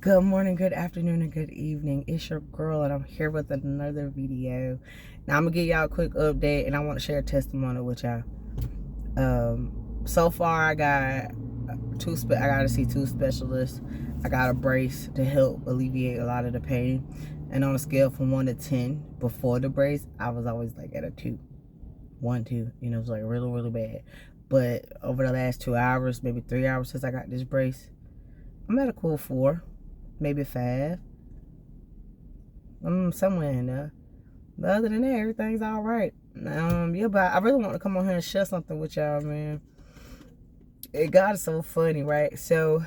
Good morning, good afternoon, and good evening. It's your girl, and I'm here with another video. Now, I'm gonna give y'all a quick update, and I want to share a testimony with y'all. So far, I got I got to see two specialists. I got a brace to help alleviate a lot of the pain. And on a scale from 1 to 10, before the brace, I was always like at a 2. 1, 2. You know, it was like really, really bad. But over the last 2 hours, maybe 3 hours since I got this brace, I'm at a cool 4. Maybe 5. Somewhere in there. But other than that, everything's all right. Yeah, but I really want to come on here and share something with y'all, man. God is so funny, right? So,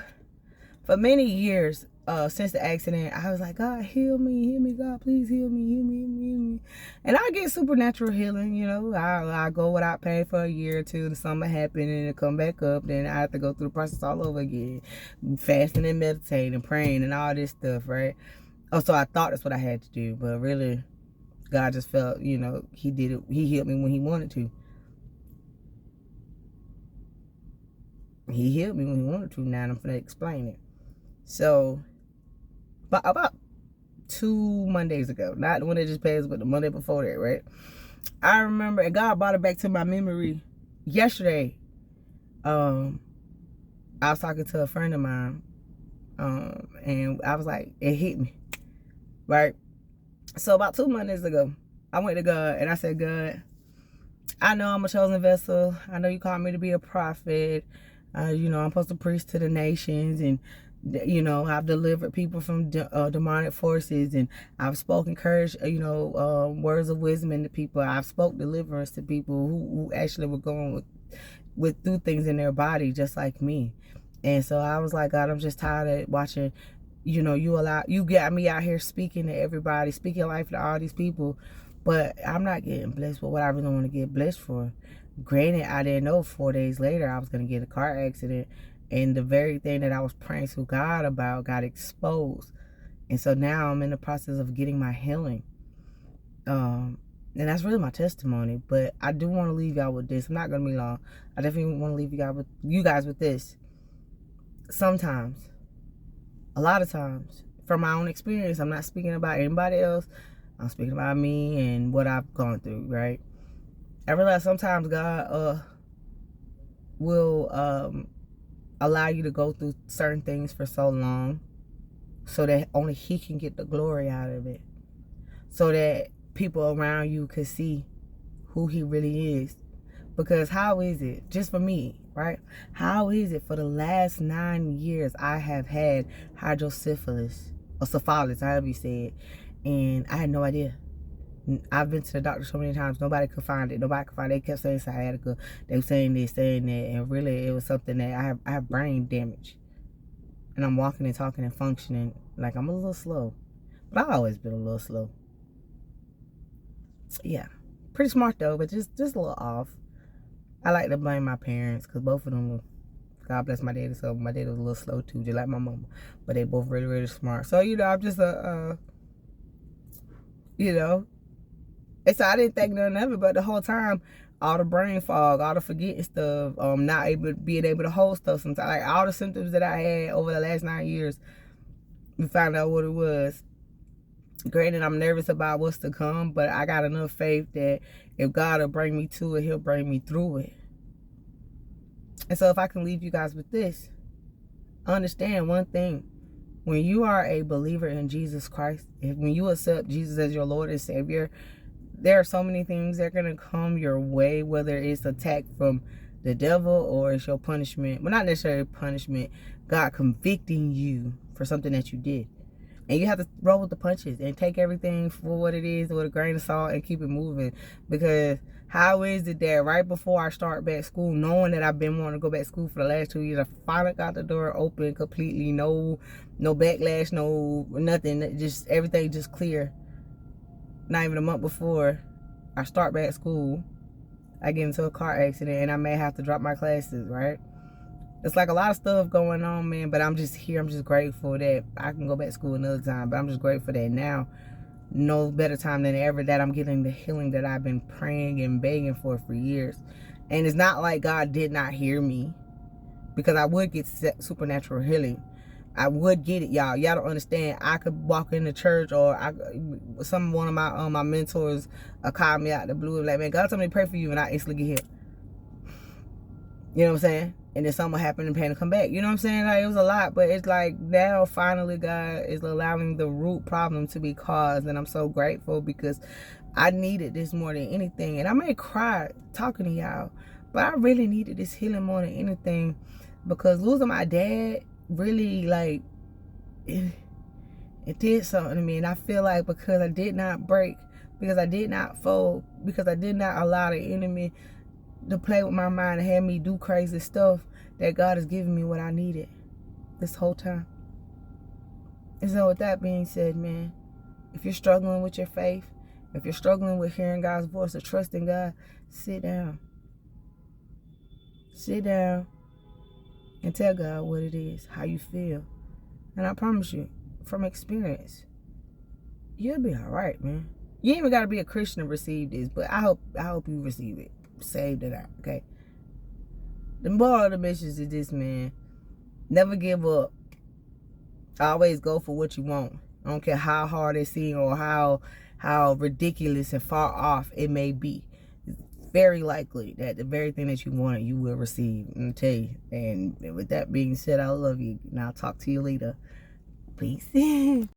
for many years, since the accident, I was like, God, heal me, God, please heal me, heal me, heal me. And I get supernatural healing, you know. I go without pain for a year or two, and something happen, and it come back up, then I have to go through the process all over again. Fasting and meditating, praying, and all this stuff, right? Oh, so I thought that's what I had to do, but really, God just felt, you know, he did it. He healed me when he wanted to. He healed me when he wanted to. Now I'm going to explain it. So, but about 2 Mondays ago, not the one that just passed, but the Monday before that, right? I remember, and God brought it back to my memory yesterday. I was talking to a friend of mine, and I was like, it hit me, right? So about 2 Mondays ago, I went to God and I said, God, I know I'm a chosen vessel. I know you called me to be a prophet. You know, I'm supposed to preach to the nations, and you know, I've delivered people from demonic forces, and I've spoken courage, you know, words of wisdom into people. I've spoke deliverance to people who actually were going with through things in their body, just like me. And so I was like, God, I'm just tired of watching. You know, you got me out here speaking to everybody, speaking life to all these people, but I'm not getting blessed with what I really want to get blessed for. Granted, I didn't know 4 days later I was going to get a car accident, and the very thing that I was praying to God about got exposed. And so now I'm in the process of getting my healing. And that's really my testimony. But I do want to leave y'all with this. I'm not going to be long. I definitely want to leave you guys with this. Sometimes, a lot of times, from my own experience, I'm not speaking about anybody else. I'm speaking about me and what I've gone through, right? I realize sometimes God will allow you to go through certain things for so long so that only he can get the glory out of it. So that people around you could see who he really is. Because how is it, just for me, right? How is it for the last 9 years I have had hydrocephalus, or syphilis, however you say it, and I had no idea. I've been to the doctor so many times, nobody could find it. Nobody could find it. They kept saying sciatica. They were saying this, saying that, and really it was something that I have brain damage. And I'm walking and talking and functioning like I'm a little slow. But I've always been a little slow. Yeah. Pretty smart though, but just a little off. I like to blame my parents, because both of them were, God bless my daddy, so my daddy was a little slow too, just like my mama. But they both really, really smart. So, you know, I'm just you know. And so I didn't think nothing of it, but the whole time, all the brain fog, all the forgetting stuff, being able to hold stuff sometimes, like all the symptoms that I had over the last 9 years, we found out what it was. Granted, I'm nervous about what's to come, but I got enough faith that if God will bring me to it, he'll bring me through it. And so if I can leave you guys with this, understand one thing. When you are a believer in Jesus Christ, when you accept Jesus as your Lord and Savior, there are so many things that are going to come your way, whether it's attack from the devil or it's your punishment. Well, not necessarily punishment. God convicting you for something that you did. And you have to roll with the punches and take everything for what it is with a grain of salt and keep it moving. Because how is it that right before I start back school, knowing that I've been wanting to go back to school for the last 2 years, I finally got the door open completely. No backlash, no nothing. Just everything just clear. Not even a month before I start back school, I get into a car accident and I may have to drop my classes, right? It's like a lot of stuff going on, man, but I'm just here. I'm just grateful that I can go back to school another time, but I'm just grateful that now, no better time than ever, that I'm getting the healing that I've been praying and begging for years. And it's not like God did not hear me, because I would get supernatural healing. I would get it, y'all. Y'all don't understand. I could walk in the church, or one of my mentors call me out the blue and like, man, God told me to pray for you, and I instantly get hit. You know what I'm saying? And then something happened and paying to come back. You know what I'm saying? Like, it was a lot, but it's like now finally God is allowing the root problem to be caused, and I'm so grateful because I needed this more than anything. And I may cry talking to y'all, but I really needed this healing more than anything, because losing my dad really, like, it did something to me. And I feel like because I did not break, because I did not fold, because I did not allow the enemy to play with my mind and have me do crazy stuff, that God has given me what I needed this whole time. And so with that being said, man, if you're struggling with your faith, if you're struggling with hearing God's voice or trusting God, sit down. Sit down and tell God what it is, how you feel. And I promise you, from experience, you'll be all right, man. You ain't even got to be a Christian to receive this, but I hope you receive it. Saved it out, okay? The moral of the message is this, man. Never give up. Always go for what you want. I don't care how hard it seems or how ridiculous and far off it may be. It's very likely that the very thing that you want, you will receive. I'm tell you. And with that being said, I love you. And I'll talk to you later. Peace.